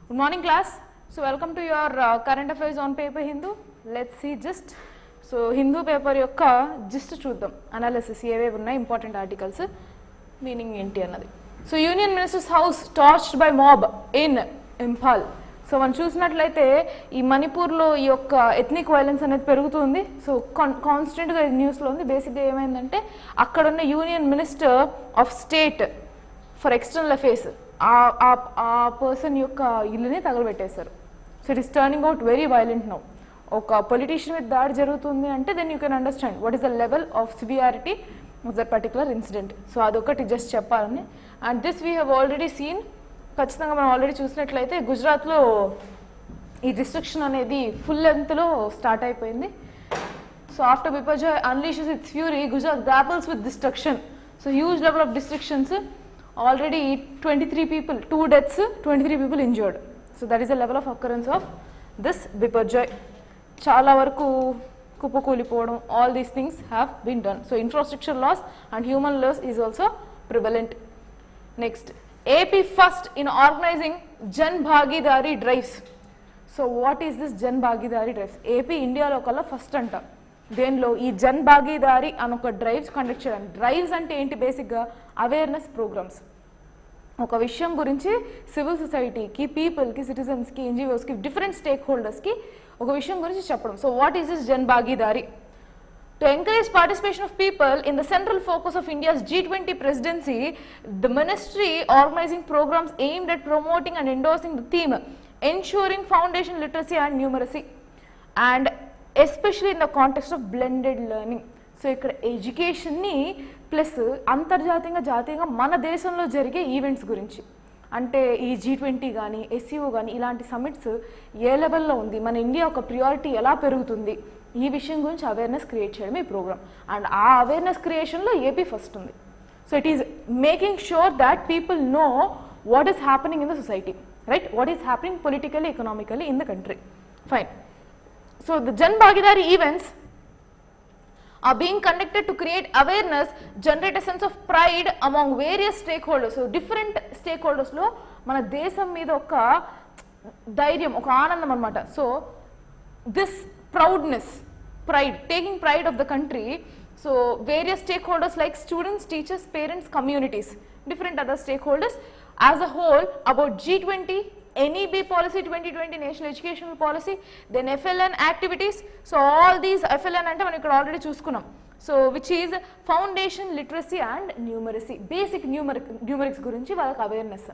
Good morning class. So welcome to your current affairs on paper Hindu. Let's see gist. So Hindu paper yokka gist chuddam. Analysis ఏవే ఉన్నాయి important articles meaning ఏంటి అన్నది. So Union Minister's house torched by mob in Imphal. So మనం చూసినట్లయితే ఈ మణిపూర్లో ఈ యొక్క ఎథ్నిక్ వైలెన్స్ అనేది పెరుగుతుంది. సో కాన్స్టెంట్గా న్యూస్లో ఉంది. బేసిక్గా ఏమైందంటే అక్కడున్న union minister of state for external affairs ఆ పర్సన్ యొక్క ఇల్లుని తగలబెట్టేశారు. So it is turning out very violent now. ఒక పొలిటీషియన్ మీద దాడి జరుగుతుంది అంటే then you can understand what is the level of severity of that particular incident. So అదొకటి జస్ట్ చెప్పాలని. And this we have already seen. ఖచ్చితంగా మనం already చూసినట్లయితే గుజరాత్లో ఈ రిస్ట్రిక్షన్ అనేది ఫుల్ లెంత్లో స్టార్ట్ అయిపోయింది. So after Biparjoy unleashes its fury, Gujarat grapples with destruction. So huge level of destructions, already 23 people, 2 deaths, 23 people injured. So that is the level of occurrence of this Biparjoy. చాలా వరకు కుప్పకూలిపోవడం, all these things have been done. So infrastructure loss and human loss is also prevalent. Next, AP first in organizing Jan Bhagidari drives. So what is this Jan Bhagidari drives? AP ఇండియాలో కల్లా first అంట. దేనిలో ఈ జన్ భాగీదారి అని ఒక drives conduct చేయడానికి. Drives అంటే ఏంటి? బేసిక్గా అవేర్నెస్ ప్రోగ్రామ్స్. ఒక విషయం గురించి సివిల్ సొసైటీకి, పీపుల్కి, సిటిజన్స్కి, ఎన్జిఓస్కి, డిఫరెంట్ స్టేక్ హోల్డర్స్కి ఒక విషయం గురించి చెప్పడం. So what is this Jan భాగీదారి? To encourage participation of people in the central focus of India's G20 presidency, the ministry organizing programs aimed at promoting and endorsing the theme, ensuring foundation literacy and numeracy, and especially in the context of blended learning. So ఇక్కడ ఎడ్యుకేషన్ని plus అంతర్జాతీయంగా జాతీయంగా మన దేశంలో జరిగే events గురించి, అంటే ఈ G20 కానీ SCO కానీ ఇలాంటి సమిట్స్ ఏ లెవెల్లో ఉంది, మన ఇండియా ఒక ప్రియారిటీ ఎలా పెరుగుతుంది, ఈ విషయం గురించి అవేర్నెస్ క్రియేట్ చేయడం ఈ ప్రోగ్రామ్. అండ్ ఆ అవేర్నెస్ క్రియేషన్లో ఏపీ ఫస్ట్ ఉంది. So it is making sure that people know what is happening in the society, right? What is happening politically, economically in the country. Fine. So the Jan Bhagidari events are being conducted to create awareness, generate a sense of pride among various stakeholders. So different stakeholders lo mana desam meeda oka dhairyam, oka aanandam anamata. So this proudness, pride, taking pride of the country. So various stakeholders like students, teachers, parents, communities, different other stakeholders as a whole about G20, NEB policy, 2020 national educational policy, then FLN activities. So all these FLN ante మనం ఇక్కడ already చూసుకున్నాం. So which is foundation literacy and numeracy. Basic numerics గురించి వాళ్ళకి awareness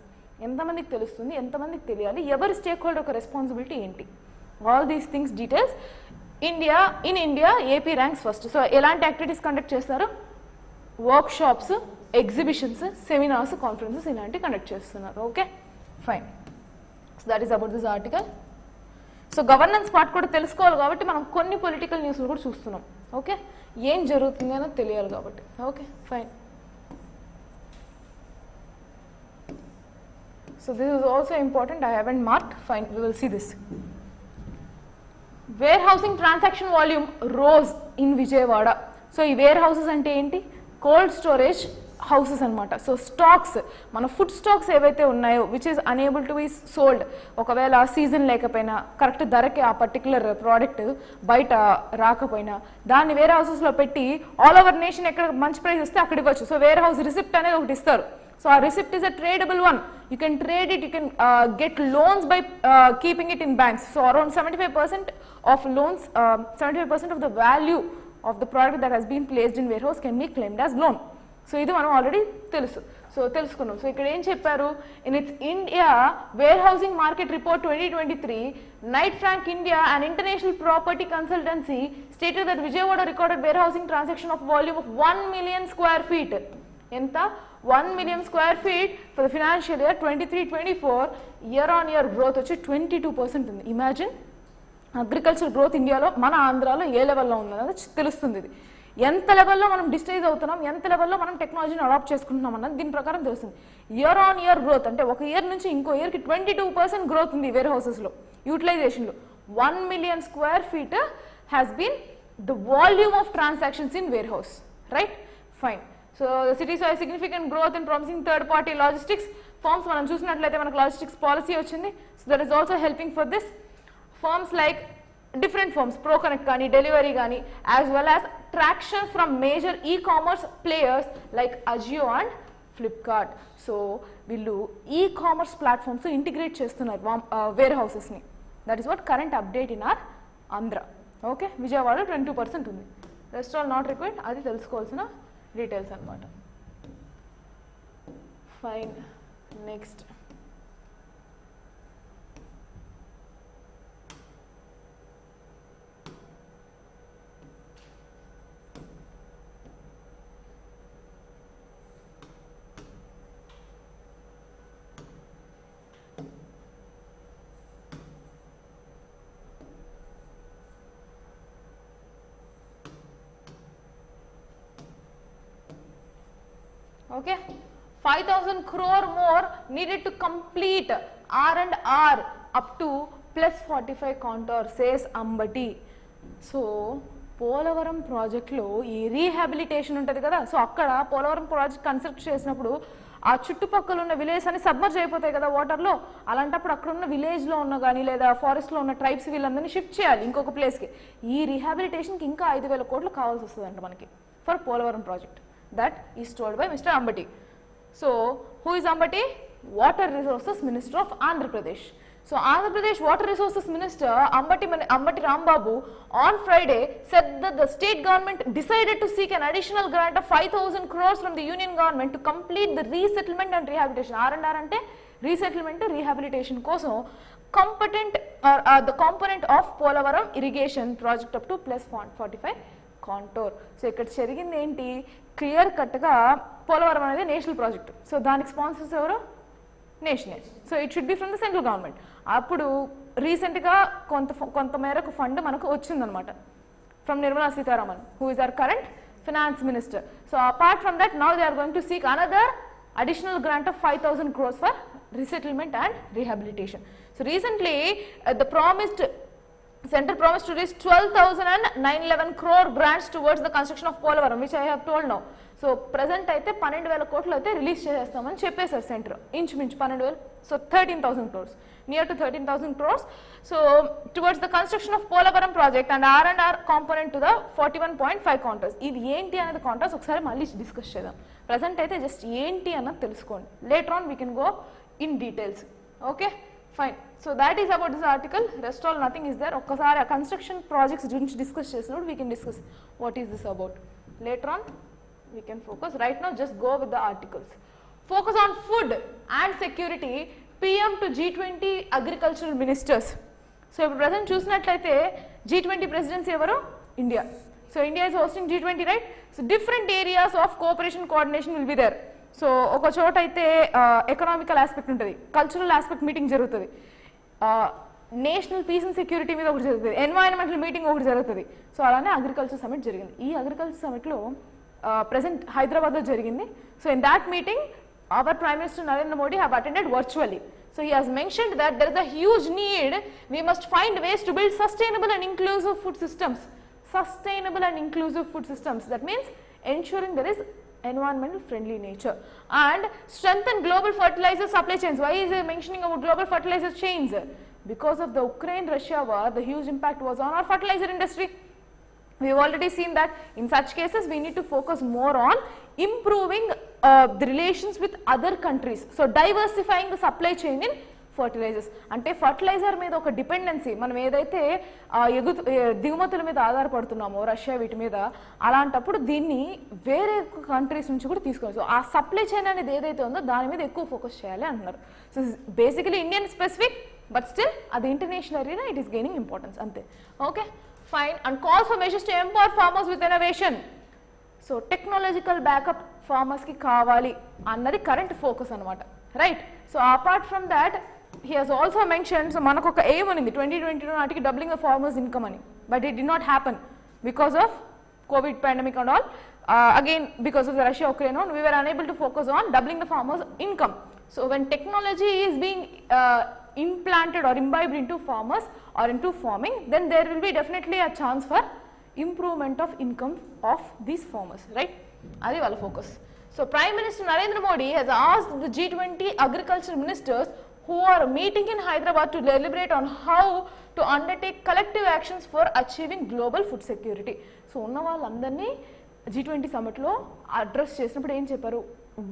ఎంతమందికి తెలుస్తుంది, ఎంతమందికి తెలియాలి, ఎవరి స్టేక్ హోల్డర్ ఒక రెస్పాన్సిబిలిటీ ఏంటి, all these things details. In India AP ranks first. So ఎలాంటి యాక్టివిటీస్ కండక్ట్ చేస్తారు? Work shops, exhibitions, seminars, conferences ఇలాంటివి కండక్ట్ చేస్తున్నారు. Okay, fine. So that is about this article. So governance part కూడా తెలుసుకోవాలి కాబట్టి మనం కొన్ని పొలిటికల్ న్యూస్లు కూడా చూస్తున్నాం. ఓకే, ఏం జరుగుతుంది అనేది తెలియాలి కాబట్టి. Okay, fine. So this is also important. I haven't marked. Fine, we will see this. Warehousing transaction volume rose in Vijayawada. So ఈ వేర్ హౌసెస్ అంటే ఏంటి? కోల్డ్ స్టోరేజ్ హౌసెస్ అనమాట. సో స్టాక్స్, మన ఫుడ్ స్టాక్స్ ఏవైతే ఉన్నాయో which is enable to be sold, ఒకవేళ season లేకపోయినా, correct ధరకి ఆ పర్టికులర్ ప్రోడక్ట్ బయట రాకపోయినా దాన్ని వేర్ హౌసెస్లో పెట్టి ఆల్ ఓవర్ నేషన్ ఎక్కడ మంచి ప్రైస్ వస్తే అక్కడ ఇవ్వచ్చు. సో వేర్ హౌస్ రిసిప్ట్ అనేది ఒకటి ఇస్తారు. సో ఆ receipt is a tradable one. You can trade it, you can get loans by keeping it in banks. So around 75% of loans, 75% of the value of the product that has been placed in warehouse can be claimed as loan. So ఇది మనం already తెలుసుకున్నాం. So ఇక్కడ ఏం చెప్పారు? In its India warehousing market report 2023, Knight Frank India and international property consultancy stated that Vijayawada recorded warehousing transaction of volume of 1 million square feet. ఎంత? 1 million square feet for the financial year 23-24. Year on year growth వచ్చి 22% ఉంది. Imagine agriculture growth ఇండియాలో, మన ఆంధ్రాలో ఏ లెవెల్లో ఉందన్నది తెలుస్తుంది. ఇది ఎంత లెవెల్లో మనం డిజిటైజ్ అవుతున్నాం, ఎంత లెవెల్లో మనం టెక్నాలజీని అడాప్ట్ చేసుకుంటున్నాం అన్నది దీని ప్రకారం తెలుస్తుంది. ఇయర్ ఆన్ ఇయర్ గ్రోత్ అంటే ఒక ఇయర్ నుంచి ఇంకో ఇయర్కి 22% గ్రోత్ ఉంది వేర్ హౌసెస్లో యూటిలైజేషన్లో. 1 million square feet has been the volume of transactions in warehouse, right? Fine. So the city saw a significant growth in promising third-party logistics firms మనం చూసినట్లయితే మనకు లాజిస్టిక్స్ పాలసీ వచ్చింది. So that is also helping for this. Firms like different forms, ProConnect కానీ delivery కానీ, as well as traction from major e-commerce players like Ajio and Flipkart. సో వీళ్ళు e-commerce platforms integrate చేస్తున్నారు వేర్ హౌసెస్ని. That is what current update in or Andhra. Okay, విజయవాడలో 22% ఉంది, rest all not required. అది తెలుసుకోవాల్సిన డీటెయిల్స్ అనమాట. Fine, next okay, 5,000 crore more needed to complete R&R up to plus 45 contour, says Ambati. So Polavaram ప్రాజెక్ట్లో ఈ రీహాబిలిటేషన్ ఉంటుంది కదా, సో అక్కడ పోలవరం ప్రాజెక్ట్ కన్స్ట్రక్ట్ చేసినప్పుడు ఆ చుట్టుపక్కల ఉన్న విలేజ్ అని సబ్మర్జ్ అయిపోతాయి కదా వాటర్లో. అలాంటప్పుడు అక్కడ ఉన్న విలేజ్లో ఉన్న కానీ లేదా ఫారెస్ట్లో ఉన్న ట్రైబ్స్ వీళ్ళందరినీ షిఫ్ట్ చేయాలి ఇంకొక ప్లేస్కి. ఈ రీహాబిలిటేషన్కి ఇంకా 5,000 కోట్లు కావాల్సి వస్తుందంట మనకి for Polavaram project. That is told by Mr. Ambati. So, who is Ambati? Water Resources Minister of Andhra Pradesh. So, Andhra Pradesh Water Resources Minister Ambati Rambabu on Friday said that the state government decided to seek an additional grant of 5,000 crores from the union government to complete the resettlement and rehabilitation. R&R ante resettlement rehabilitation kosam competent the component of Polavaram irrigation project up to plus 45 contour. So ఇక్కడ జరిగింది ఏంటి, clear కట్గా పోలవరం అనేది national project. So దానికి sponsors ఎవరు, national. So it should be from the central government. అప్పుడు రీసెంట్గా కొంత మేరకు ఫండ్ మనకు వచ్చిందనమాట from Nirmala Sitharaman, who is our current finance minister. So apart from that now they are going to seek another additional grant of 5,000 crores for resettlement and rehabilitation. So recently the Central promised to reach 12,911 crore grants towards the construction of Polavaram, which I have told now. So present అయితే 12,000 కోట్లు అయితే release చేసేస్తామని చెప్పేశారు centre, ఇంచుమించు 12,000. So 13,000 crores, near to 13,000 crores. So towards the construction of Polavaram project and R&R component to the 41.5 contours. ఇది ఏంటి అనేది contours ఒకసారి మళ్ళీ డిస్కస్ చేద్దాం. ప్రజెంట్ అయితే జస్ట్ ఏంటి అన్నది తెలుసుకోండి. Later on we can go in details. Okay, fine. So that is about this article, rest all nothing is there. ఒక్కసారి ఆ కన్స్ట్రక్షన్ ప్రాజెక్ట్స్ గురించి డిస్కస్ చేసినప్పుడు we can discuss what is this about. Later on we can focus. Right now just go with the articles. Focus on food and security, PM to G20 Agriculture Ministers. So ఇప్పుడు present చూసినట్లయితే G20 presidency ఎవరు, India. So India is hosting G20, right? So different areas of cooperation coordination will be there. So ఒక చోట అయితే economical aspect ఉంటుంది, cultural aspect meeting జరుగుతుంది, national piece and security మీద ఒకటి జరుగుతుంది, ఎన్వైరన్మెంటల్ మీటింగ్ ఒకటి జరుగుతుంది. సో అలానే అగ్రికల్చర్ సమిట్ జరిగింది. ఈ అగ్రికల్చర్ సమిట్లో ప్రెసెంట్ హైదరాబాద్లో జరిగింది. So in that meeting our Prime Minister Narendra Modi have attended virtually. So he has mentioned that there is a huge need, we must find ways to build sustainable and inclusive food systems. Sustainable and inclusive food systems, that means ensuring there is environmental friendly nature, and strengthen global fertilizer supply chains. Why is he mentioning about global fertilizer chains? Because of the Ukraine-Russia war, the huge impact was on our fertilizer industry. We have already seen that in such cases we need to focus more on improving the relations with other countries. So diversifying the supply chain in fertilizers. అంటే fertilizer మీద ఒక dependency, మనం ఏదైతే దిగుమతుల మీద ఆధారపడుతున్నామో Russia వీటి మీద, అలాంటప్పుడు దీన్ని వేరే కంట్రీస్ నుంచి కూడా తీసుకోవాలి. సో ఆ సప్లై చైన్ అనేది ఏదైతే ఉందో దాని మీద ఎక్కువ ఫోకస్ చేయాలి అంటున్నారు. So basically Indian specific, but still అది international arena it is gaining importance అంతే. Okay, fine. And calls for measures to empower farmers with innovation. So technological backup ఫార్మర్స్కి కావాలి అన్నది కరెంట్ ఫోకస్ అనమాట, right? So apart from that he has also mentioned, so manaku oka aim undi 2022 naatiki doubling the farmers income ani, but it did not happen because of COVID pandemic and all. Again because of the Russia Ukraine on, we were unable to focus on doubling the farmers income. So when technology is being implanted or imbibed into farmers or into farming, then there will be definitely a chance for improvement of income of these farmers, right? Adi valla focus. So Prime Minister Narendra Modi has asked the G20 Agriculture Ministers who are meeting in Hyderabad to deliberate on how to undertake collective actions for achieving global food security. So ఉన్న వాళ్ళందరినీ G20 సమ్మిట్లో address చేసినప్పుడు ఏం చెప్పారు,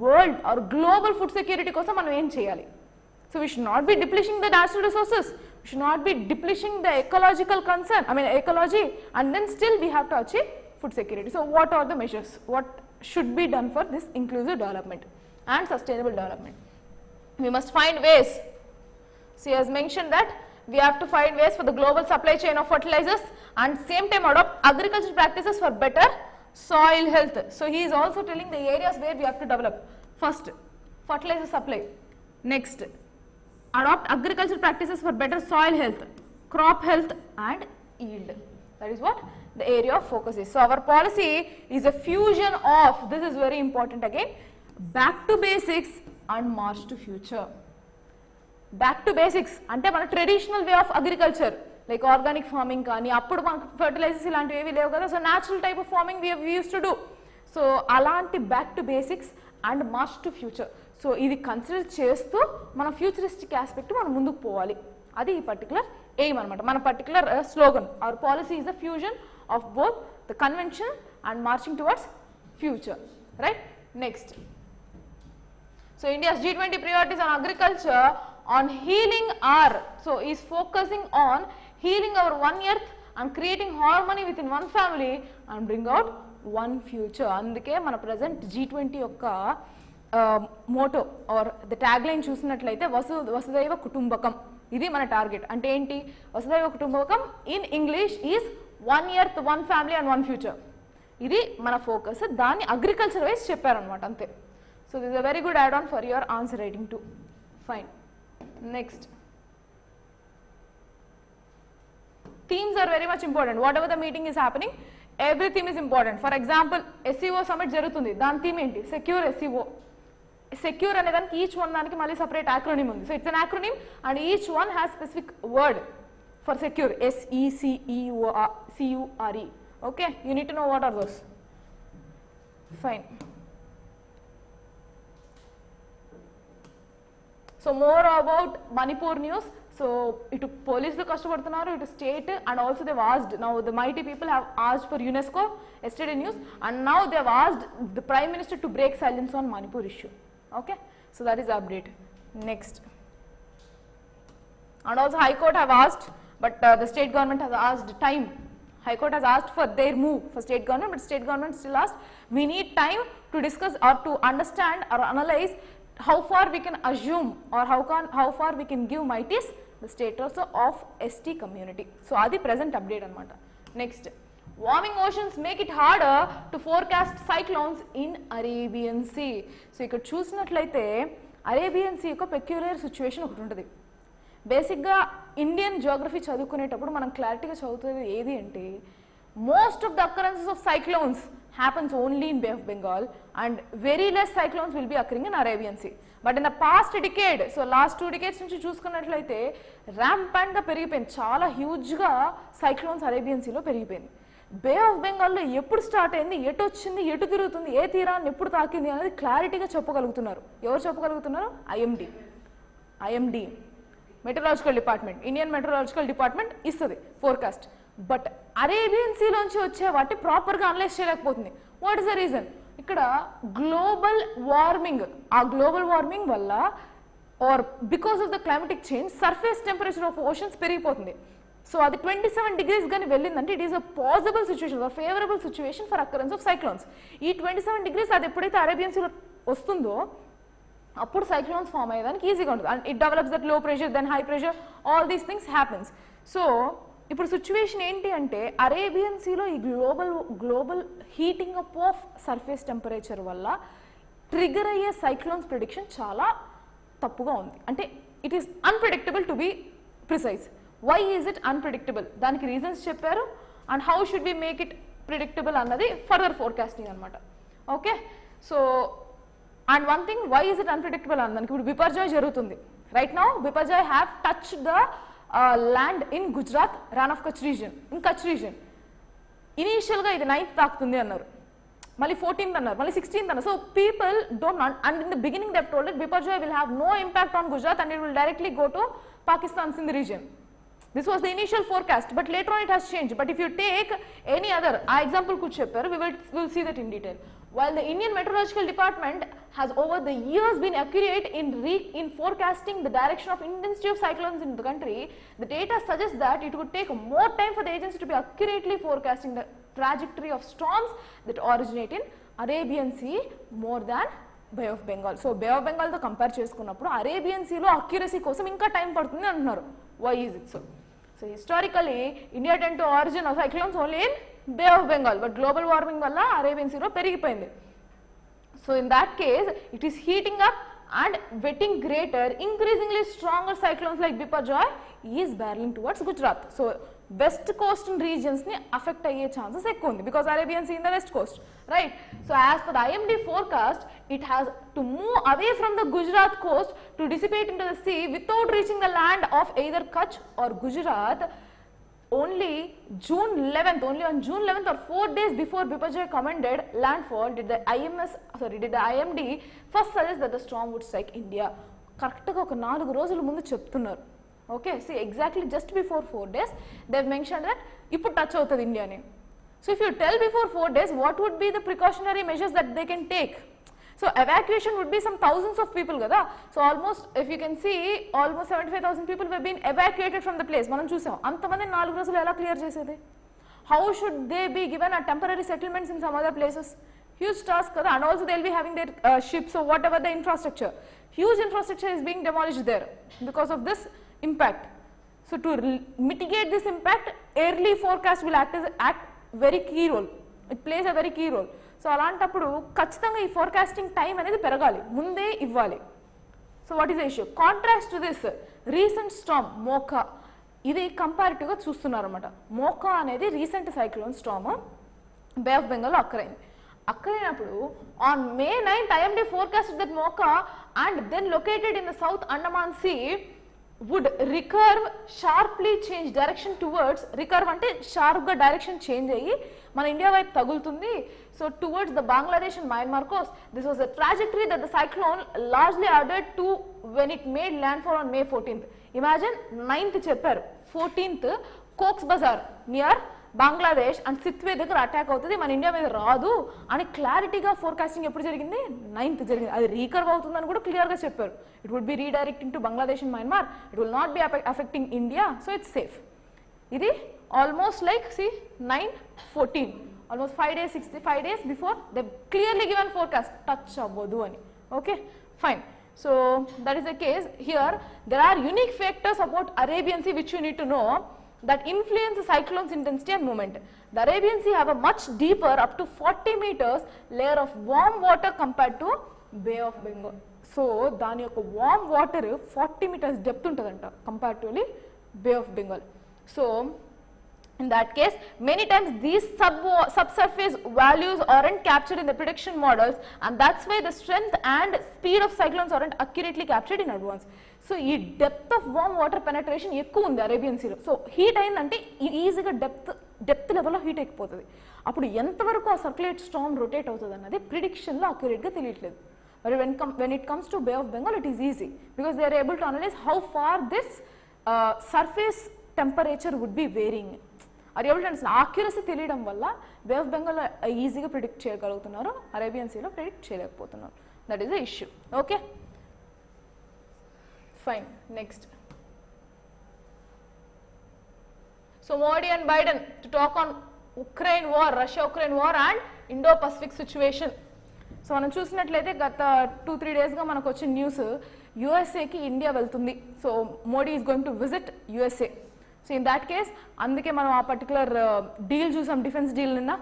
world or global food security కోసం మనం ఏం చేయాలి. So we should not be depleting the natural resources, we should not be depleting the ecological concern, ecology, and then still we have to achieve food security. So what are the measures, what should be done for this inclusive development and sustainable development? We must find ways. She has mentioned that we have to find ways for the global supply chain of fertilizers and same time adopt agricultural practices for better soil health. So he is also telling the areas where we have to develop. First, fertilizer supply. Next, adopt agricultural practices for better soil health, crop health and yield. That is what the area of focus is. So our policy is a fusion of, this is very important again, back to basics and march to future. Back to basics అంటే మన traditional way of agriculture like organic farming కానీ అప్పుడు మనకు fertilisers ఇలాంటివి ఏవి లేవు కదా. So natural type of farming we use to do. So అలాంటి back to basics and march to future. So ఇది కన్సిడర్ చేస్తూ మన ఫ్యూచరిస్టిక్ ఆస్పెక్ట్ మనం ముందుకు పోవాలి. అది ఈ పర్టికులర్ ఎయిమ్ అనమాట. మన particular slogan hour policy is the fusion of both the convention and marching towards future. Right. Next, so India's G20 priorities on agriculture on healing are, so is focusing on healing our one earth and creating harmony within one family and bring out one future. అందుకే మన present G20 యొక్క motto or the tag line చూసినట్లయితే వసుదైవ కుటుంబకం. ఇది మన target. అంటే ఏంటి, వసుదైవ కుటుంబకం in English is one earth one family and one future. ఇది మన ఫోకస్. దాన్ని అగ్రికల్చర్ వైజ్ చెప్పారనమాట అంతే. So this is a very good add-on for your answer writing too. Fine. Next, themes are very much important. Whatever the meeting is happening, every theme is important. For example, SEO summit jarugutundi, dan theme enti, secure SEO. Secure ane daniki each one daniki malli separate acronym undi. So it's an acronym and each one has specific word for secure. SECURE. Okay, you need to know what are those. Fine. So more about Manipur news. So it police lu kashtapadtunnaru, it state, and also they've asked, now the mighty people have asked for UNESCO yesterday news, and now they've asked the Prime Minister to break silence on Manipur issue. Okay, so that is the update. Next, and also High Court have asked, but the state government has asked time. High Court has asked for their move for state government, but state government still asked, we need time to discuss or to understand or analyze how far we can assume or how far we can give mighties the status of ST community. So adi present update anamata. Next, warming oceans make it harder to forecast cyclones in Arabian Sea. So ikkada chusinattlaithe Arabian Sea yokka peculiar situation okati untadi. Basic ga Indian geography chadukuneటప్పుడు మనం క్లారిటీగా చదువుతది ఏది అంటే most of the occurrences of cyclones happens only in Bay of Bengal and very less cyclones will be occurring in Arabian Sea. But in the past decade, so last 2 decades నుంచి చూసుకున్నట్లయితే rampant గా పెరిగిపోయింది, చాలా huge గా cyclones Arabian Sea లో పెరిగిపోయింది. బే of బెంగాల్లో ఎప్పుడు స్టార్ట్ అయింది, ఎటు వచ్చింది, ఎటు తిరుగుతుంది, ఏ తీరాన్ని ఎప్పుడు తాకింది అనేది క్లారిటీగా చెప్పగలుగుతున్నారు. ఎవరు చెప్పగలుగుతున్నారు? IMD meteorological department, Indian meteorological department ఇస్తుంది ఫోర్కాస్ట్. బట్ అరేబియన్ సీలోంచి వచ్చే వాటి ప్రాపర్గా అనలైజ్ చేయలేకపోతుంది. What is the reason? ఇక్కడ గ్లోబల్ వార్మింగ్, ఆ గ్లోబల్ వార్మింగ్ వల్ల or because of the climatic change surface temperature of oceans పెరిగిపోతుంది. సో అది 27 degrees కానీ వెళ్ళిందంటే it is a possible situation, favourable situation for occurrence of cyclones. ఈ 27 degrees అది ఎప్పుడైతే అరేబియన్ సీలో వస్తుందో అప్పుడు సైక్లోన్స్ ఫామ్ అయ్యేదానికి ఈజీగా ఉంటుంది. And it develops that low pressure, then high pressure, all these things happens. So ఇప్పుడు సిచ్యువేషన్ ఏంటి అంటే అరేబియన్ సీలో ఈ global heating up of surface temperature వల్ల ట్రిగర్ అయ్యే సైక్లోన్స్ ప్రిడిక్షన్ చాలా తప్పుగా ఉంది. అంటే it is unpredictable to be precise. Why is it unpredictable? దానికి రీజన్స్ చెప్పారు. And how should we make it predictable అన్నది ఫర్దర్ ఫోర్కాస్టింగ్ అనమాట. Okay, so and one thing, why is it unpredictable అన్నదానికి ఇప్పుడు బిపర్జాయ్ జరుగుతుంది. Right now Biparjoy have touch the land in Gujarat, Rann of Kutch region, in Kutch region. ఇనీషియల్గా ఇది 9th తాకుతుంది అన్నారు. మళ్ళీ 14th అన్నారు, మళ్ళీ 16th అన్నారు. So people don't, and in the beginning they told that Biparjoy will have no impact on Gujarat and it will directly go to Pakistan in the region. This was the initial forecast, but later on it has changed. But if you take any other example could chapter, we will see that in detail. While the Indian Meteorological Department has over the years been accurate in forecasting the direction of intensity of cyclones in the country, the data suggests that it would take more time for the agency to be accurately forecasting the trajectory of storms that originate in Arabian Sea more than bay of Bengal. So bay of బెంగాల్తో compare చేసుకున్నప్పుడు Arabian సీలో accuracy కోసం ఇంకా time పడుతుంది అంటున్నారు. Why is it so? So historically India tend to origin of cyclones only in bay of Bengal, but global warming వల్ల Arabian సీలో పెరిగిపోయింది. So in that case it is heating up and getting greater, increasingly stronger cyclones like Biparjoy is barreling towards Gujarat. So west coast regions ni affect ayye chances ekku undi because Arabian Sea in the west coast, right? So as per the IMD forecast, it has to move away from the Gujarat coast to dissipate into the sea without reaching the land of either Kutch or Gujarat. Only on June 11th or 4 days before Biparjoy commended landfall did the IMD first suggest that the storm would strike India. Correct ga oka 4 రోజుల ముందు చెప్తున్నారు. Okay, see exactly just before 4 days they have mentioned that ippudu touch avutadi India ni. So if you tell before 4 days, what would be the precautionary measures that they can take? So evacuation would be some thousands of people kada. So almost, if you can see, almost 75,000 people have been evacuated from the place. Manam chusam antamandi 4 రోజులు ఎలా clear చేసేది? How should they be given a temporary settlements in some other places? Huge task kada. And also they will be having their ships or whatever the infrastructure. Huge infrastructure is being demolished there because of this impact. So to mitigate this impact, early forecast will act very key role. It plays a very key role. So అలాంటప్పుడు ఖచ్చితంగా ఈ forecasting time అనేది పెరగాలి, ముందే ఇవ్వాలి. So what is the issue? Contrast to this recent storm Mocha, ఇది కంపారిటివ్గా చూస్తున్నారు అనమాట. మోకా అనేది recent cyclone storm bay of బెంగాల్లో అక్కరైనప్పుడు on May 9th IMD forecasted that Mocha and then located in the South Andaman Sea would recurve sharply change direction towards, recurve ante sharp ga direction change ayi మన India వైపు తగులుతుంది. So towards the Bangladesh and Myanmar coast. This was the trajectory that the cyclone largely added to when it made landfall on May 14th. Imagine 9th చెప్పారు, 14th Cox's Bazar near Bangladesh and Sittwe దగ్గర attack అవుతుంది, మన India మీద రాదు అని క్లారిటీగా forecasting ఎప్పుడు జరిగింది? 9th జరిగింది. అది రీకర్వ్ అవుతుందని కూడా క్లియర్గా చెప్పారు. It would be redirecting to Bangladesh and Myanmar, it will not be affecting India, so it's safe. ఇది almost like see 9-14, almost 5 days 65 days before they clearly given forecast touch avvodu ani. Okay, fine. So that is the case here. There are unique factors about Arabian Sea which you need to know that influence the cyclone's intensity and movement. The Arabian Sea have a much deeper, up to 40 meters layer of warm water compared to Bay of Bengal. So dani yokka warm water 40 meters depth untadanta comparatively Bay of Bengal. So in that case, many times these subsurface values aren't captured in the prediction models, and that's why the strength and speed of cyclones aren't accurately captured in advance. So ee depth of warm water penetration ekku undi Arabian Sea lo. So heat ayindante easy ga depth level lo heat ekipotadi. Appudu enta varaku aa circulate storm rotate avutadi annadi prediction lo accurate ga teliyatledu. But when it comes to Bay of Bengal, it is easy because they are able to analyze how far this surface temperature would be varying. Are you able to understand? Accuracy తెలియడం వల్ల బే of Bengal ఈజీగా predict చేయగలుగుతున్నారు, Arabian సీలో predict చేయలేకపోతున్నారు. That is the issue. Okay, fine. Next, so Modi and Biden to talk on Ukraine war, Russia-Ukraine war and Indo-Pacific situation. So మనం చూసినట్లయితే గత 2-3 డేస్గా మనకు వచ్చిన న్యూస్, యూఎస్ఏకి ఇండియా వెళ్తుంది. So Modi is going to visit USA. So in that case అందుకే మనం ఆ particular deal చూసాం, డిఫెన్స్ డీల్ నిన్న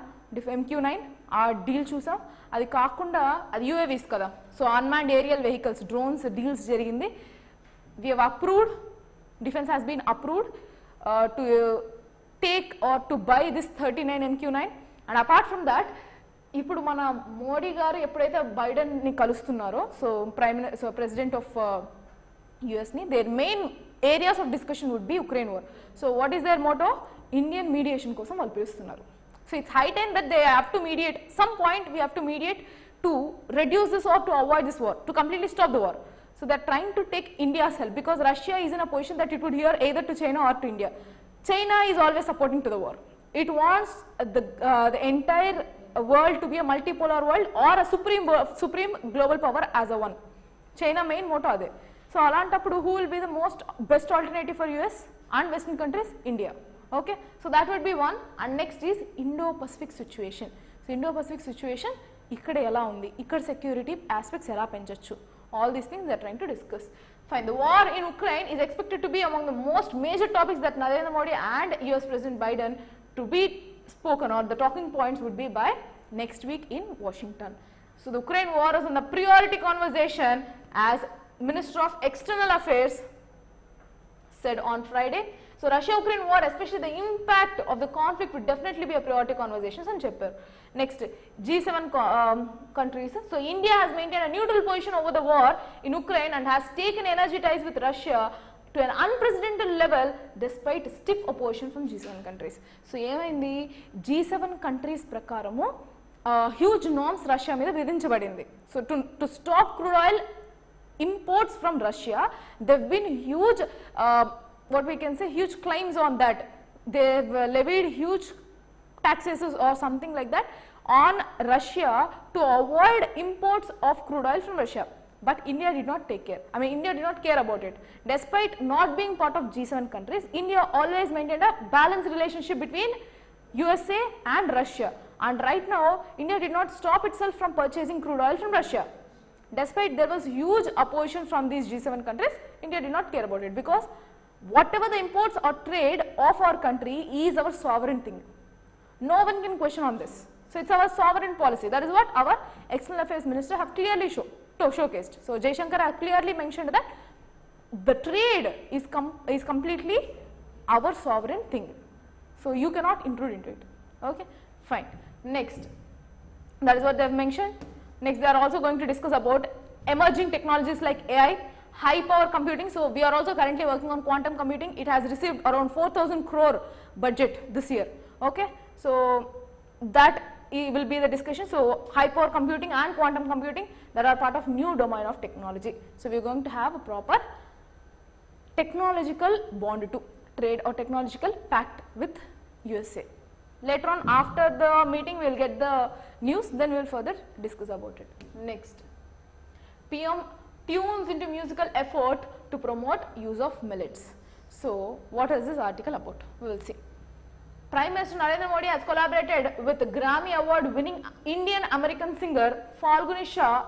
MQ-9 ఆ డీల్ చూసాం. అది కాకుండా అది UAVs కదా, so unmanned aerial vehicles, drones deals జరిగింది. We have approved, defence has been approved to take or to buy this 39 MQ-9. And apart from that, ఇప్పుడు మన మోడీ గారు ఎప్పుడైతే బైడెన్ని కలుస్తున్నారో, సో ప్రెసిడెంట్ ఆఫ్ యుఎస్ని, there main areas of discussion would be Ukraine war. So what is their motto? Indian mediation కోసం వాళ్ళు పిలుస్తున్నారు. So it's high time that they have to mediate, some point we have to mediate to reduce this war, to avoid this war, to completely stop the war. So they are trying to take India's help, because Russia is in a position that it would hear either to China or to India. China is always supporting to the war. It wants the entire world to be a multipolar world or a supreme global power as a one. China main motto ade. So alantappudu who will be the most best alternative for US and Western countries? India. Okay, so that would be one. And next is Indo-Pacific situation. So Indo-Pacific situation ikkada ela undi, ikkada security aspects ela penchachchu. All these things they are trying to discuss. Fine. The war in Ukraine is expected to be among the most major topics that Narendra Modi and US President Biden to be spoken, or the talking points would be by next week in Washington. So the Ukraine war is on the priority conversation, as Minister of External Affairs said on Friday. So Russia-Ukraine war, especially the impact of the conflict, would definitely be a priority conversations and chapter. Next, G7 countries. So India has maintained a neutral position over the war in Ukraine and has taken energy ties with Russia to an unprecedented level despite stiff opposition from G7 countries. So ఏమైంది, G7 countries ప్రకారము huge norms Russia మీద విధించబడింది. So to stop crude oil imports from Russia, there have been huge what we can say huge claims on that. They have levied huge taxes or something like that on Russia to avoid imports of crude oil from Russia. But India did not take care. I mean, India did not care about it. Despite not being part of G7 countries, India always maintained a balanced relationship between USA and Russia. And right now, India did not stop itself from purchasing crude oil from Russia. Despite there was huge opposition from these G7 countries, India did not care about it, because whatever the imports or trade of our country is our sovereign thing. No one can question on this. So it's our sovereign policy. That is what our External Affairs Minister have clearly showcased. So Jaishankar has clearly mentioned that the trade is completely our sovereign thing. So you cannot intrude into it. Okay, fine. Next, that is what they have mentioned. Next, they are also going to discuss about emerging technologies like AI, high power computing. So we are also currently working on quantum computing. It has received around 4,000 crore budget this year. Okay, so that will be the discussion. So high power computing and quantum computing, that are part of new domain of technology. So we are going to have a proper technological bond to trade or technological pact with USA. Later on, after the meeting, we will get the news, then we will further discuss about it. Next, PM tunes into musical effort to promote use of millets. So what is this article about? We will see. Prime Minister Narendra Modi has collaborated with Grammy Award winning Indian American singer Falguni Shah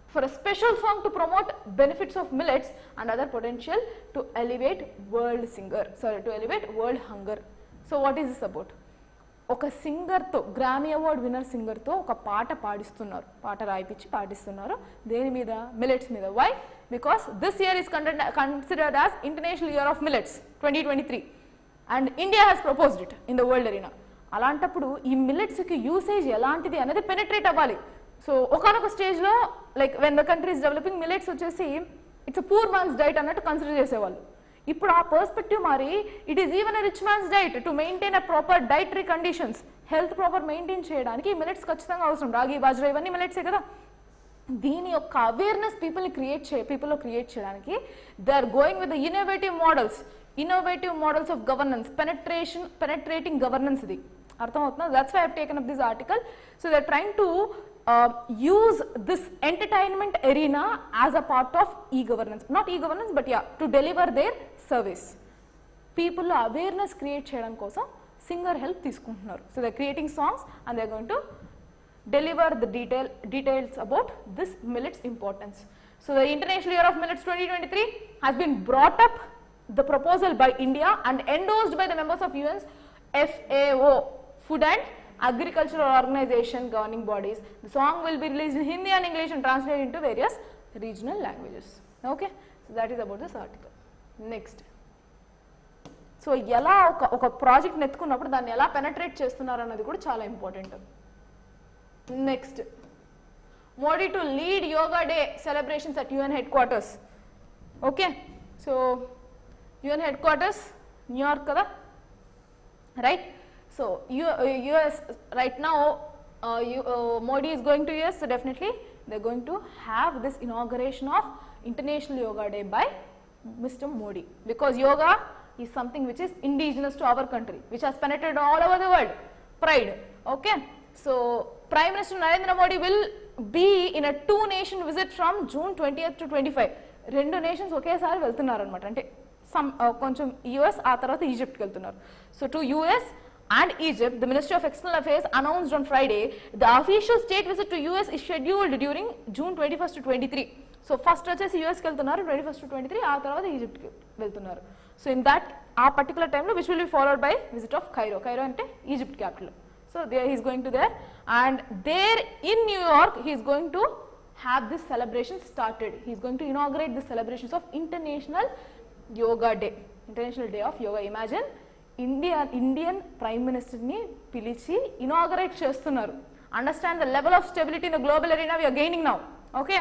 for a special song to promote benefits of millets and other potential to elevate world hunger. So what is this about? ఒక సింగర్తో, గ్రామీ award winner సింగర్తో ఒక పాట పాడిస్తున్నారు, పాట రాయిపించి పాడిస్తున్నారు. దేని మీద? Millets మీద. Why? Because this year is considered as international year of millets 2023 and India has proposed it in the world arena. అలాంటప్పుడు ఈ మిల్లెట్స్కి usage ఎలాంటిది అనేది పెనిట్రేట్ అవ్వాలి. సో ఒకనొక స్టేజ్లో like when the country is developing, millets వచ్చేసి it's a poor man's diet అన్నట్టు consider చేసేవాళ్ళు. ఇప్పుడు ఆ పర్స్పెక్టివ్ మారి it is even a rich man's diet to maintain a proper dietary conditions. Health proper maintain చేయడానికి millets ఖచ్చితంగా అవసరం. రాగి, బాజ్రా ఇవన్నీ మిల్లెట్సే కదా. దీని యొక్క అవేర్నెస్ పీపుల్లో క్రియేట్ చేయడానికి they are going with the innovative models of governance, penetrating governance. ఇది అర్థమవుతుందా? That's why I have taken up this article. So they are trying to use this entertainment arena as a part of e-governance, not e-governance but yeah, to deliver their service. People lo awareness create cheyadam kosam singer help తీసుకుంటున్నారు. So they are creating songs and they are going to deliver the details about this millets importance. So the International Year of Millets 2023 has been brought up, the proposal by India and endorsed by the members of UN's FAO, Food and Agricultural Organization governing bodies. The song will be released in Hindi and English and translated into various regional languages. Okay, so that is about this article. Next, so ఎలా ఒక project నెత్తుకున్నప్పుడు దాన్ని ఎలా penetrate చేస్తున్నారు అన్నది కూడా చాలా important. Next, Modi to lead Yoga Day celebrations at UN headquarters. Okay, so UN headquarters New York కదా, right? So US right now, Modi is going to US, so definitely they're going to have this inauguration of International Yoga Day by Mr. Modi, because yoga is something which is indigenous to our country, which has penetrated all over the world. Pride. Okay, so Prime Minister Narendra Modi will be in a 2-nation visit from June 20th to 25. 2 nations ఒకేసారి వెళ్తున్నారు అనమాట, అంటే కొంచెం US ఆ తర్వాత ఈజిప్ట్కి వెళ్తున్నారు. So to US and Egypt, the Ministry of External Affairs announced on Friday the official state visit to US is scheduled during June 21st to 23. So first వచ్చేసి యూఎస్కి వెళ్తున్నారు 21st to 23, ఆ తర్వాత ఈజిప్ట్కి వెళ్తున్నారు. సో ఇన్ దట్ ఆ particular టైంలో which will be followed by visit of Cairo. Cairo అంటే Egypt capital. So there he's going to there, and there in New York he's going to have this celebration started. He's going to inaugurate this celebrations of international yoga day, international day of yoga. Imagine Indian prime మినిస్టర్ని పిలిచి inaugurate చేస్తున్నారు. Understand the level of stability in the global arena we are gaining now. Okay,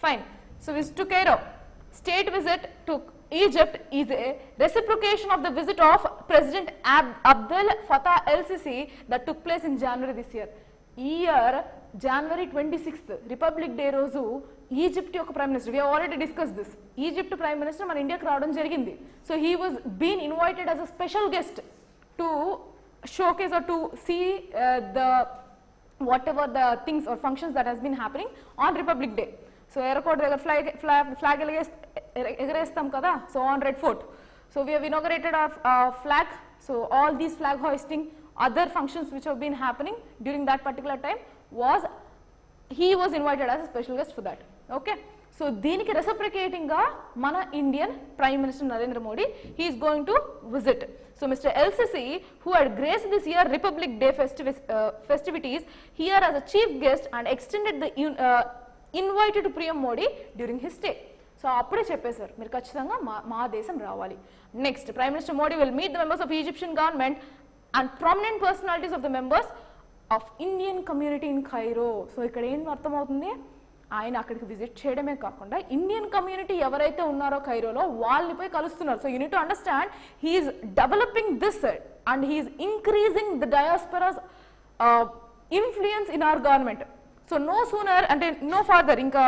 fine. So visit to Cairo. State visit to Egypt is a reciprocation of the visit of President Abdel Fattah el-Sisi that took place in January this year. Year January 26th, Republic Day రోజు Egypt యొక్క prime minister, we have already discussed this, Egypt prime minister మన ఇండియాకి రావడం జరిగింది. So he was being invited as a special guest to showcase or to see the whatever the things or functions that has been happening on Republic Day. So airport దగ్గర flag ఎగరేస్తాం కదా, so on red fort. So we have inaugurated our flag. So all these flag hoisting, other functions which have been happening during that particular time he was invited as a special guest for that. Okay, so దీనికి reciprocating గా మన Indian prime minister Narendra Modi he is going to visit. So Mr. El-Sisi, who had graced this year Republic Day festivities here as a chief guest and extended the invited to PM Modi during his stay. So అప్పుడే చెప్పేశారు మీరు ఖచ్చితంగా మా దేశం రావాలి. Next, prime minister Modi will meet the members of Egyptian government and prominent personalities of the members of Indian community in Cairo. So ఇక్కడ ఏం అర్థమవుతుంది, ఆయన అక్కడికి విజిట్ చేయడమే కాకుండా ఇండియన్ కమ్యూనిటీ ఎవరైతే ఉన్నారో ఖైరోలో వాళ్ళని పోయి కలుస్తున్నారు. So you need to understand he's developing this and he's increasing the diasporas influence in our government. So no sooner అంటే నో ఫార్దర్, ఇంకా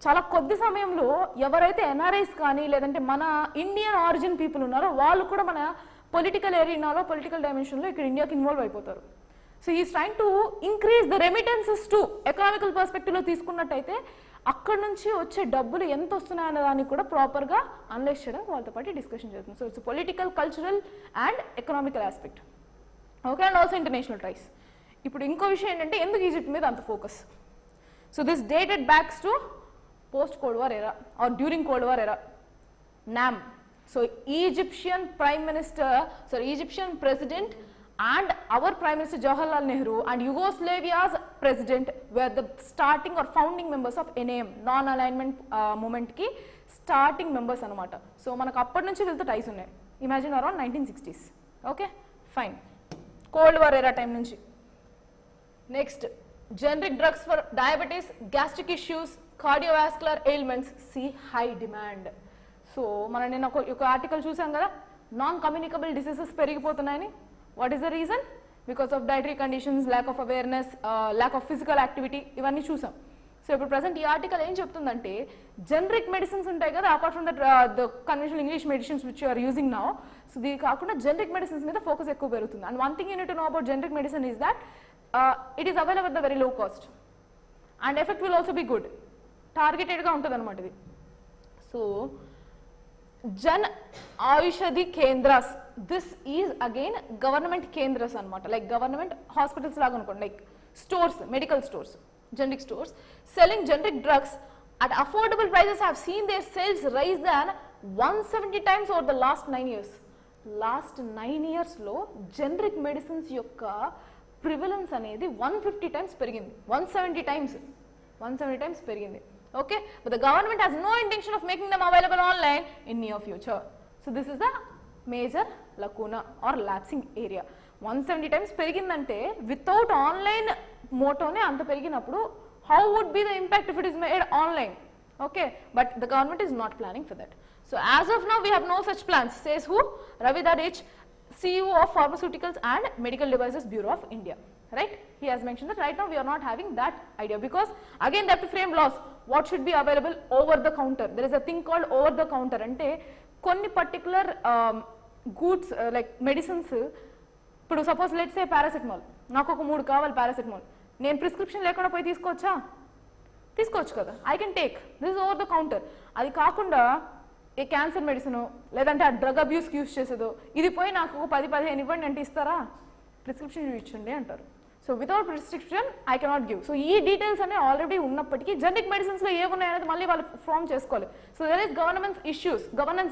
చాలా కొద్ది సమయంలో ఎవరైతే ఎన్ఆర్ఐస్ కానీ లేదంటే మన ఇండియన్ ఆరిజిన్ పీపుల్ ఉన్నారో వాళ్ళు కూడా మన పొలిటికల్ ఏరియాలో పొలిటికల్ డైమెన్షన్లో ఇక్కడ ఇండియాకి ఇన్వాల్వ్ అయిపోతారు. So is trying to increase the remittances to economical పర్స్పెక్టివ్లో తీసుకున్నట్టయితే అక్కడ నుంచి వచ్చే డబ్బులు ఎంత వస్తున్నాయనే దానికి కూడా ప్రాపర్గా అనలైజ్ చేయడానికి వాళ్ళతో పాటు డిస్కషన్ చేస్తుంది. So it's political, cultural and economical aspect. Okay, and also international ties. ఇప్పుడు ఇంకో విషయం ఏంటంటే ఎందుకు ఈజిప్ట్ మీద అంత focus. So this dated backs to post cold war era or during cold war era. NAM, so Egyptian president and our Prime Minister Jawaharlal Nehru and Yugoslavia's president were the starting or founding members of NAM, non-alignment movement ki starting members anamata. So manaku appadi nunchi veeltho ties unnai. Imagine around 1960s. Okay, fine. Cold War era time nunchi. Next, generic drugs for diabetes, gastric issues, cardiovascular ailments see high demand. So mana nenu oka article chusam kada, non-communicable diseases perigipotunnayani. What is the reason? Because of dietary conditions, lack of awareness, lack of physical activity, ఇవన్నీ చూసాం. So ఇప్పుడు present ఈ article ఏం చెప్తుందంటే generic medicines ఉంటాయి కదా, apart from the conventional English medicines which you are using now. So దీని కాకుండా జనరిక్ మెడిసిన్స్ మీద ఫోకస్ ఎక్కువ పెరుగుతుంది. And one thing you need to know about generic medicine is that it is available at the very low cost and effect will also be good. టార్గెటెడ్గా ఉంటుంది అనమాట ఇది. So Jan Aushadhi Kendras, this is again government Kendras అనమాట, like government hospitals లాగా అనుకోండి, like stores, medical stores, generic stores selling generic drugs at affordable prices have seen their sales rise than 170 times over the last 9 years. Last 9 years లో generic medicines యొక్క prevalence అనేది 150 times పెరిగింది, 170 times పెరిగింది. Okay, but the government has no intention of making them available online in near future. So this is the major lacuna or lapsing area. 170 times పెరిగిందంటే without online మోటోనే అంత పెరిగినప్పుడు how would be the impact if it is made online? Okay, but the government is not planning for that. So as of now we have no such plans, says who? Ravi Darich, CEO of Pharmaceuticals and Medical Devices Bureau of India, right? He has mentioned that right now we are not having that idea, because again they have to frame laws. What should be available over the counter? There is a thing called over the counter. Ante konni particular goods like medicines, ఇప్పుడు suppose let's say paracetamol, నాకు ఒక 3 కావాలి paracetamol, నేను prescription లేకుండా పోయి తీసుకోవచ్చా? తీసుకోవచ్చు కదా, I can take, this is over the counter. అది కాకుండా ఏ క్యాన్సర్ మెడిసిన్ లేదంటే ఆ డ్రగ్ అబ్యూస్కి యూస్ చేసేదో ఇది పోయి నాకు ఒక 10-15 ఇవ్వండి అంటే ఇస్తారా? ప్రిస్క్రిప్షన్ ఇచ్చండి అంటారు. So without prescription I cannot give. So ఈ డీటెయిల్స్ అనేవి ఆల్రెడీ ఉన్నప్పటికీ జనరిక్ మెడిసిన్స్లో ఏమున్నాయనేది మళ్ళీ వాళ్ళు ఫామ్ చేసుకోవాలి. So there is governance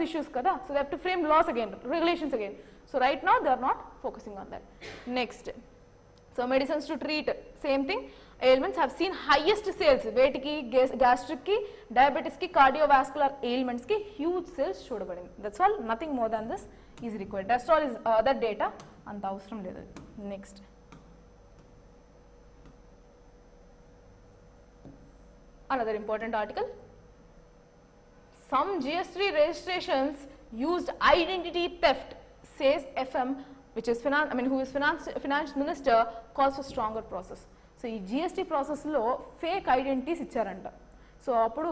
issues కదా. So they have to frame laws again, regulations again. So right now they are not focusing on that. Next, so medicines to treat same thing ailments have seen highest sales. Weight ki, gastric ki, diabetes ki, cardiovascular ailments ki huge sales చూడబడింది. That's all, nothing more than this is required. That's all is that data అంత అవసరం లేదు. Next, another important article, some GST registrations used identity theft, says FM, which is finance minister, calls for stronger process. So ఈ GST process లో fake identities ఇచ్చారంట. So అప్పుడు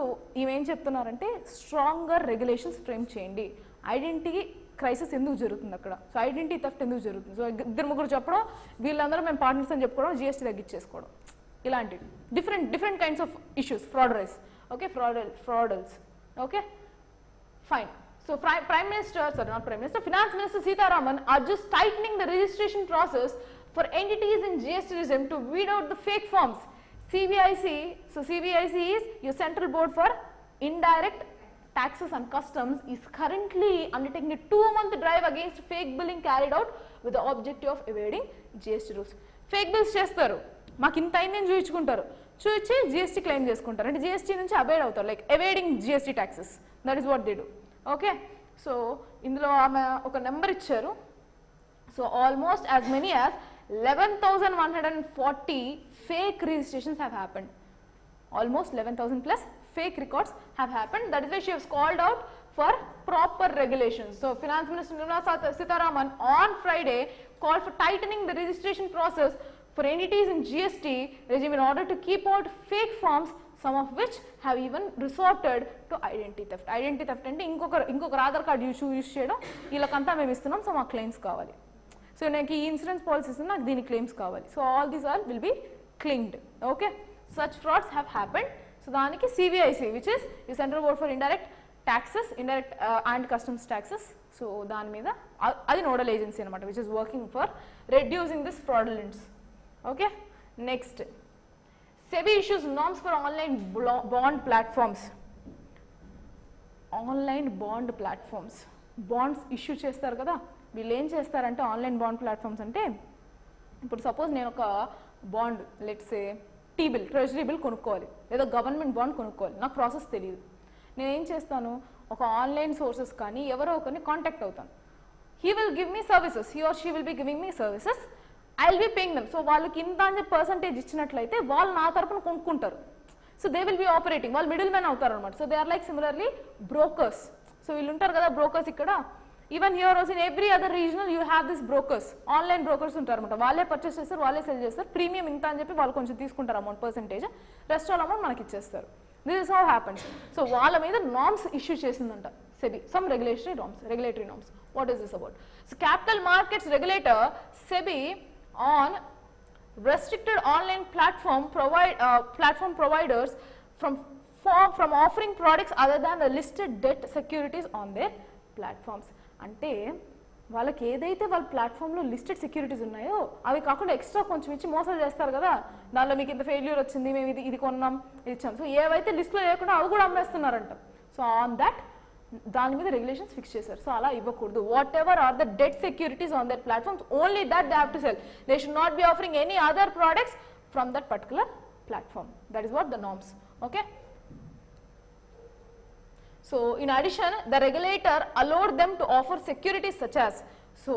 ఏం చెప్తున్నారంటే stronger regulations frame చేయండి. ఐడెంటిటీ క్రైసిస్ ఎందుకు జరుగుతుంది అక్కడ, సో ఐడెంటిటీ థెఫ్ట్ ఎందుకు జరుగుతుంది, సో 2-3 చెప్పడం, వీళ్ళందరూ మేము పార్ట్నర్స్ అని చెప్పుకోవడం, GST తగ్గించేసుకోవడం, ఇలాంటివి డిఫరెంట్ కైండ్స్ ఆఫ్ ఇష్యూస్, ఫ్రాడరైజ్, ఓకే, ఫ్రాడల్స్, okay, fine. So Finance Minister Sitaraman are just tightening the registration process for entities in GST regime to weed out the fake forms. CBIC, so CBIC is your Central Board for Indirect Taxes and Customs, is currently undertaking a 2-month drive against fake billing carried out with the objective of evading GST rules. Fake bills చేస్తారు, మాకు ఇంత అయిందని చూపించుకుంటారు, చూపించి GST claim చేసుకుంటారు, అంటే GST నుంచి abide అవుతారు, like evading GST taxes. That is what they do. Okay, so ఇందులో ఆమె ఒక నెంబర్ ఇచ్చారు. So almost as many as 11,140 fake registrations have happened. Almost 11,000 plus fake records have happened. That is why she has called out for proper regulations. So Finance Minister Nirmala Sitharaman on Friday called for tightening the registration process for entities in GST regime in order to keep out fake forms, some of which have even resorted to identity theft. Identity theft అంటే ఇంకొక Aadhaar card use చేయడం, వీళ్ళకంతా మేము ఇస్తున్నాం, so మాకు claims కావాలి, so నాకు ఈ insurance policies నాకు దీని క్లెయిమ్స్ కావాలి, so all these all will be claimed. Okay, such frauds have happened. So దానికి CBIC, which is the Central Board for Indirect Taxes, Indirect and Customs Taxes, so దాని మీద అది nodal agency అనమాట, which is working for reducing this fraudulence. Okay, next, SEBI issues norms for online bond platforms. Online bond platforms, bonds issue చేస్తారు కదా, వీళ్ళు ఏం చేస్తారంటే online bond platforms అంటే, ఇప్పుడు సపోజ్ నేను ఒక bond let's a T bill, treasury bill కొనుక్కోవాలి, లేదా గవర్నమెంట్ బాండ్ కొనుక్కోవాలి, నాకు ప్రాసెస్ తెలియదు, నేను ఏం చేస్తాను, ఒక ఆన్లైన్ సోర్సెస్ కానీ ఎవరో ఒకరిని కాంటాక్ట్ అవుతాను, he will give me services, he or she will be giving me services, I will be paying them. So వాళ్ళకి ఇంత అని పర్సంటేజ్ ఇచ్చినట్లయితే వాళ్ళు నా తరపున కొనుక్కుంటారు, so they will be operating, వాళ్ళు మిడిల్ మ్యాన్ అవుతారు అనమాట. So they are like similarly brokers. So వీళ్ళు ఉంటారు కదా బ్రోకర్స్ ఇక్కడ, even here also in every other regional you have this brokers, online brokers ఉంటారు అనమాట, వాళ్ళే పర్చేస్ చేస్తారు, వాళ్ళే సెల్ చేస్తారు, ప్రీమియం ఇంత అని చెప్పి వాళ్ళు కొంచెం తీసుకుంటారు amount percentage, rest all amount మనకి ఇచ్చేస్తారు. This is how happens. So వాళ్ళ మీద నామ్స్ ఇష్యూ చేసిందంట SEBI, some regulatory norms. What is this about? So capital markets regulator SEBI on restricted online platform providers from offering products other than the listed debt securities on their platforms. అంటే వాళ్ళకి ఏదైతే వాళ్ళ ప్లాట్ఫామ్లో listed securities ఉన్నాయో అవి కాకుండా extra కొంచెం ఇచ్చి మోసాలు చేస్తారు కదా, దానిలో మీకు ఇంత ఫెయిల్యూర్ వచ్చింది, మేము ఇది కొన్నాం, ఇది ఇచ్చాం, సో ఏవైతే లిస్ట్లో లేకుండా అవి కూడా అమ్మేస్తున్నారంట. సో ఆన్ దట్ దాని మీద రెగ్యులేషన్స్ ఫిక్స్ చేశారు. సో అలా ఇవ్వకూడదు. Whatever are the debt securities on that platforms, only that they have to sell. They should not be offering any other products from that particular platform. That is what the norms. Okay, so in addition the regulator allowed them to offer securities such as, so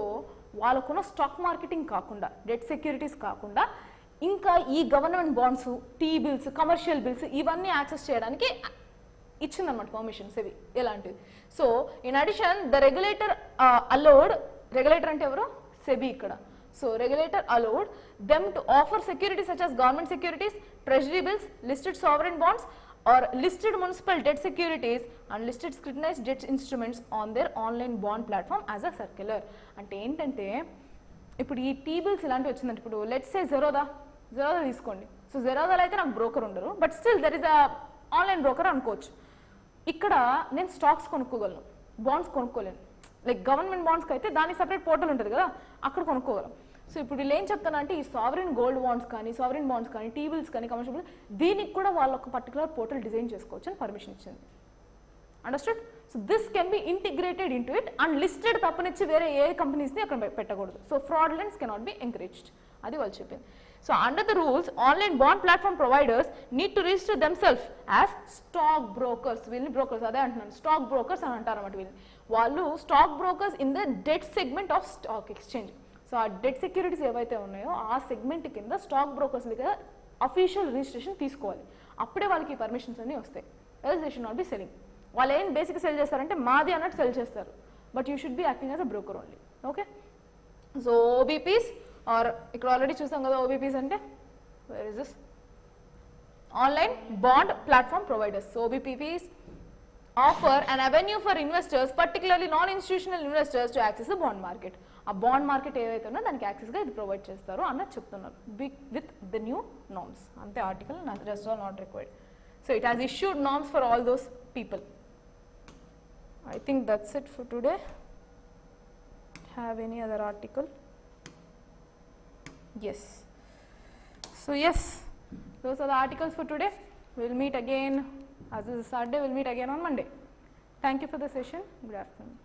వాళ్ళకున్న stock marketing కాకుండా, debt securities కాకుండా ఇంకా ఈ government bonds, T bills, commercial bills ఇవన్నీ access చేయడానికి ఇచ్చిందన్నమాట permission SEBI ఎలాంటిది. So in addition the regulator allowed regulator ante evaru SEBI ikkada. So regulator allowed them to offer securities such as government securities, treasury bills, listed sovereign bonds or listed municipal debt securities and listed scrutinized debt instruments on their online bond platform as a circular. అంటే ఏంటంటే ఇప్పుడు ఈ tea bills ఇలాంటివి వచ్చిందంటే ఇప్పుడు let's say Zerodha తీసుకోండి. So జెరోదాలో అయితే నాకు బ్రోకర్ ఉండరు, but still there is a online broker అనుకోవచ్చు. ఇక్కడ నేను స్టాక్స్ కొనుక్కోగలను, బాండ్స్ కొనుక్కోలేను. లైక్ గవర్నమెంట్ బాండ్స్కి అయితే దానికి సపరేట్ పోర్టల్ ఉంటుంది కదా, అక్కడ కొనుక్కోగలం. సో ఇప్పుడు వీళ్ళు ఏం చెప్తాను అంటే ఈ సావరిన్ గోల్డ్ బాండ్స్ కానీ, సావరిన్ బాండ్స్ కానీ, టీ బిల్స్ కానీ, కమర్షియల్ దీనికి కూడా వాళ్ళ ఒక పర్టికులర్ పోర్టల్ డిజైన్ చేసుకోవచ్చు అని పర్మిషన్ ఇచ్చింది. Understood? So this can be integrated into it and listed తప్పనిచ్చి వేరే ఏ కంపెనీస్ని అక్కడ పెట్టకూడదు. So fraudulence cannot be encouraged, అది వాళ్ళు చెప్పింది. So under the rules online bond platform providers need to register themselves as stock brokers. వీళ్ళని బ్రోకర్స్ అదే అంటున్నాను, స్టాక్ బ్రోకర్స్ అని అంటారు అన్నమాట వీళ్ళని. వాళ్ళు stock brokers in the debt segment of stock exchange. So ఆ డెట్ సెక్యూరిటీస్ ఏవైతే ఉన్నాయో ఆ సెగ్మెంట్ కింద స్టాక్ బ్రోకర్స్ దగ్గర అఫీషియల్ రిజిస్ట్రేషన్ తీసుకోవాలి. అప్పుడే వాళ్ళకి ఈ పర్మిషన్స్ అన్నీ వస్తాయి. Else they should not be selling. వాళ్ళు ఏం బేసిక్ సెల్ చేస్తారంటే మాది అన్నట్టు సెల్ చేస్తారు, but you should be acting as a broker only. Okay, so OBPs are ఇక్కడ ఆల్రెడీ చూసాం కదా ఓబీపీస్ అంటే where is this online bond platform providers. So OBPs offer an avenue for investors, particularly non-institutional investors, to access the bond market. ఆ bond market ఏదైతే ఉందో దానికి యాక్సెస్గా ఇది provide చేస్తారు అన్నది చెప్తున్నారు విత్ ద న్యూ నార్మ్స్. అంతే article, rest all not required. So it has issued norms for all those people. I think that's it for today. Have any other article? Yes. So yes, those are the articles for today. We'll meet again. As this is Saturday, we'll meet again on Monday. Thank you for the session. Good afternoon.